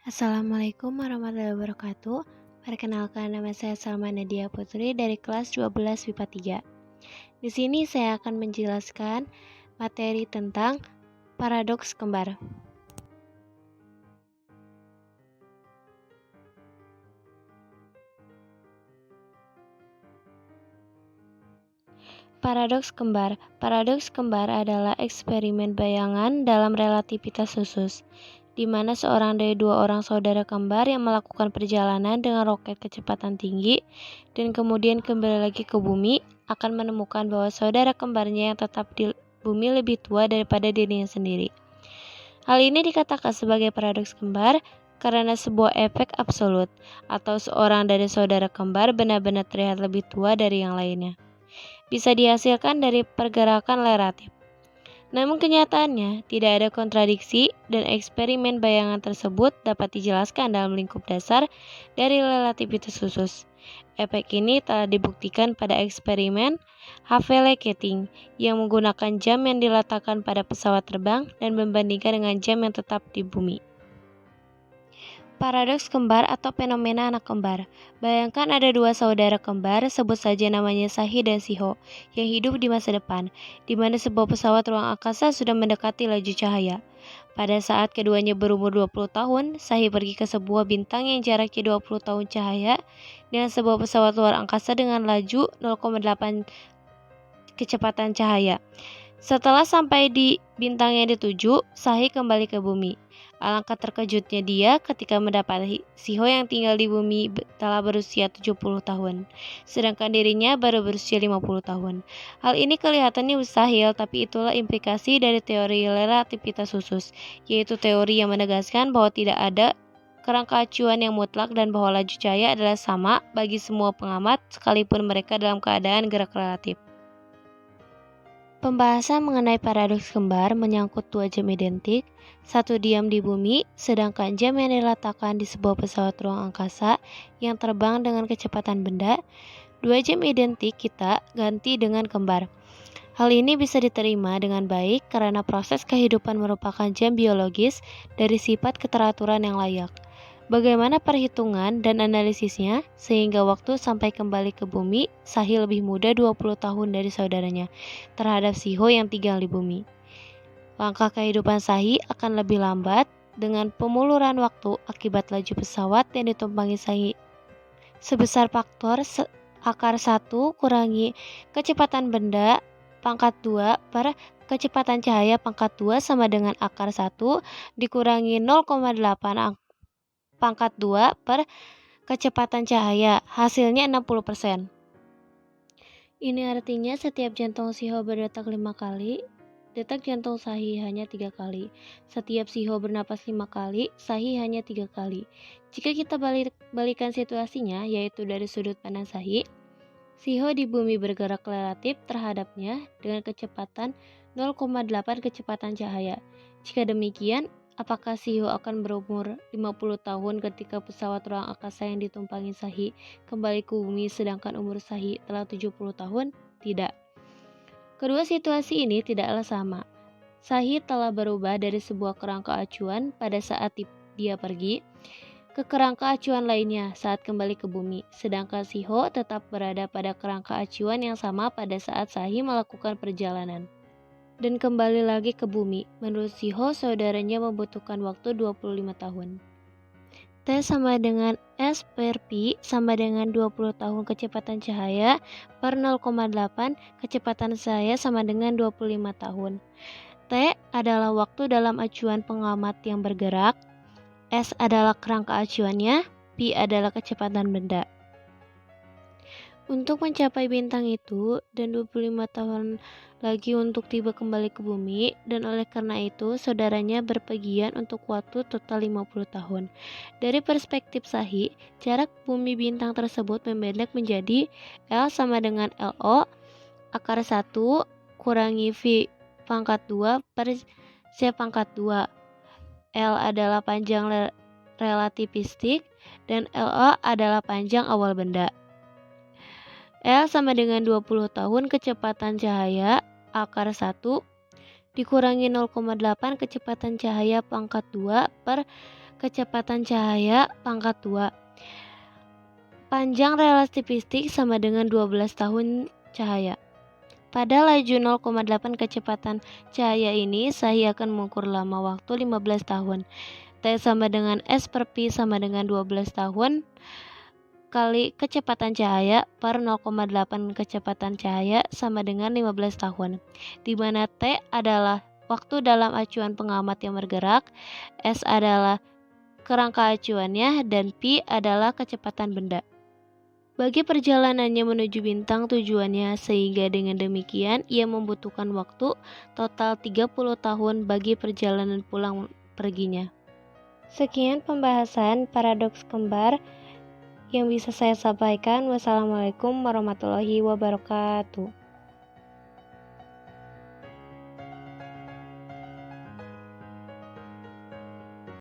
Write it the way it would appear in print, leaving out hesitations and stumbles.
Assalamualaikum warahmatullahi wabarakatuh. Perkenalkan, nama saya Salma Nadia Putri dari kelas 12 MIPA 3. Di sini saya akan menjelaskan materi tentang paradoks kembar. Paradoks kembar. Paradoks kembar adalah eksperimen bayangan dalam relativitas khusus, di mana seorang dari dua orang saudara kembar yang melakukan perjalanan dengan roket kecepatan tinggi dan kemudian kembali lagi ke bumi akan menemukan bahwa saudara kembarnya yang tetap di bumi lebih tua daripada dirinya sendiri. Hal ini dikatakan sebagai paradoks kembar karena sebuah efek absolut, atau seorang dari saudara kembar benar-benar terlihat lebih tua dari yang lainnya, bisa dihasilkan dari pergerakan relatif. Namun kenyataannya tidak ada kontradiksi dan eksperimen bayangan tersebut dapat dijelaskan dalam lingkup dasar dari relativitas khusus. Efek ini telah dibuktikan pada eksperimen Havell-Keating yang menggunakan jam yang diletakkan pada pesawat terbang dan membandingkan dengan jam yang tetap di bumi. Paradoks kembar atau fenomena anak kembar. Bayangkan ada dua saudara kembar, sebut saja namanya Sahi dan Siho, yang hidup di masa depan, di mana sebuah pesawat ruang angkasa sudah mendekati laju cahaya. Pada saat keduanya berumur 20 tahun, Sahi pergi ke sebuah bintang yang jaraknya 20 tahun cahaya dengan sebuah pesawat luar angkasa dengan laju 0,8 kecepatan cahaya. Setelah sampai di bintang yang dituju, Sahi kembali ke bumi. Alangkah terkejutnya dia ketika mendapati Siho yang tinggal di bumi telah berusia 70 tahun, sedangkan dirinya baru berusia 50 tahun. Hal ini kelihatannya mustahil, tapi itulah implikasi dari teori relativitas khusus, yaitu teori yang menegaskan bahwa tidak ada kerangka acuan yang mutlak dan bahwa laju cahaya adalah sama bagi semua pengamat sekalipun mereka dalam keadaan gerak relatif. Pembahasan mengenai paradoks kembar menyangkut dua jam identik, satu diam di bumi, sedangkan jam yang diletakkan di sebuah pesawat ruang angkasa yang terbang dengan kecepatan benda. Dua jam identik kita ganti dengan kembar. Hal ini bisa diterima dengan baik karena proses kehidupan merupakan jam biologis dari sifat keteraturan yang layak. Bagaimana perhitungan dan analisisnya sehingga waktu sampai kembali ke bumi Sahi lebih muda 20 tahun dari saudaranya terhadap Siho yang tinggal di bumi. Langkah kehidupan Sahi akan lebih lambat dengan pemuluran waktu akibat laju pesawat yang ditumpangi Sahi sebesar faktor akar 1 kurangi kecepatan benda pangkat 2 per kecepatan cahaya pangkat 2 sama dengan akar 1 dikurangi 0,8 pangkat 2 per kecepatan cahaya, hasilnya 60%. Ini artinya setiap jantung Siho berdetak 5 kali, detak jantung Sahi hanya 3 kali. Setiap Siho bernapas 5 kali, Sahi hanya 3 kali. Jika kita balikan situasinya, yaitu dari sudut pandang Sahi, Siho di bumi bergerak relatif terhadapnya dengan kecepatan 0,8 kecepatan cahaya. Jika demikian, apakah Siho akan berumur 50 tahun ketika pesawat ruang angkasa yang ditumpangi Sahi kembali ke bumi sedangkan umur Sahi telah 70 tahun? Tidak. Kedua situasi ini tidaklah sama. Sahi telah berubah dari sebuah kerangka acuan pada saat dia pergi ke kerangka acuan lainnya saat kembali ke bumi, sedangkan Siho tetap berada pada kerangka acuan yang sama pada saat Sahi melakukan perjalanan dan kembali lagi ke bumi. Menurut Siho, saudaranya membutuhkan waktu 25 tahun. T sama dengan S per Pi sama dengan 20 tahun kecepatan cahaya per 0,8 kecepatan cahaya sama dengan 25 tahun. T adalah waktu dalam acuan pengamat yang bergerak, S adalah kerangka acuannya, Pi adalah kecepatan benda. Untuk mencapai bintang itu dan 25 tahun lagi untuk tiba kembali ke bumi, dan oleh karena itu saudaranya berpergian untuk waktu total 50 tahun. Dari perspektif Sahi, jarak bumi bintang tersebut memendek menjadi L sama dengan LO akar 1 kurangi V pangkat 2 per C pangkat 2. L adalah panjang relativistik dan LO adalah panjang awal benda. L sama dengan 20 tahun kecepatan cahaya akar 1 dikurangi 0,8 kecepatan cahaya pangkat 2 per kecepatan cahaya pangkat 2. Panjang relativistik sama dengan 12 tahun cahaya. Pada laju 0,8 kecepatan cahaya ini, Sahi akan mengukur lama waktu 15 tahun. T sama dengan S per Pi sama dengan 12 tahun kali kecepatan cahaya per 0,8 kecepatan cahaya sama dengan 15 tahun. Di mana T adalah waktu dalam acuan pengamat yang bergerak, S adalah kerangka acuannya, dan Pi adalah kecepatan benda. Bagi perjalanannya menuju bintang tujuannya, sehingga dengan demikian ia membutuhkan waktu total 30 tahun bagi perjalanan pulang perginya. Sekian pembahasan paradoks kembar yang bisa saya sampaikan. Wassalamualaikum warahmatullahi wabarakatuh.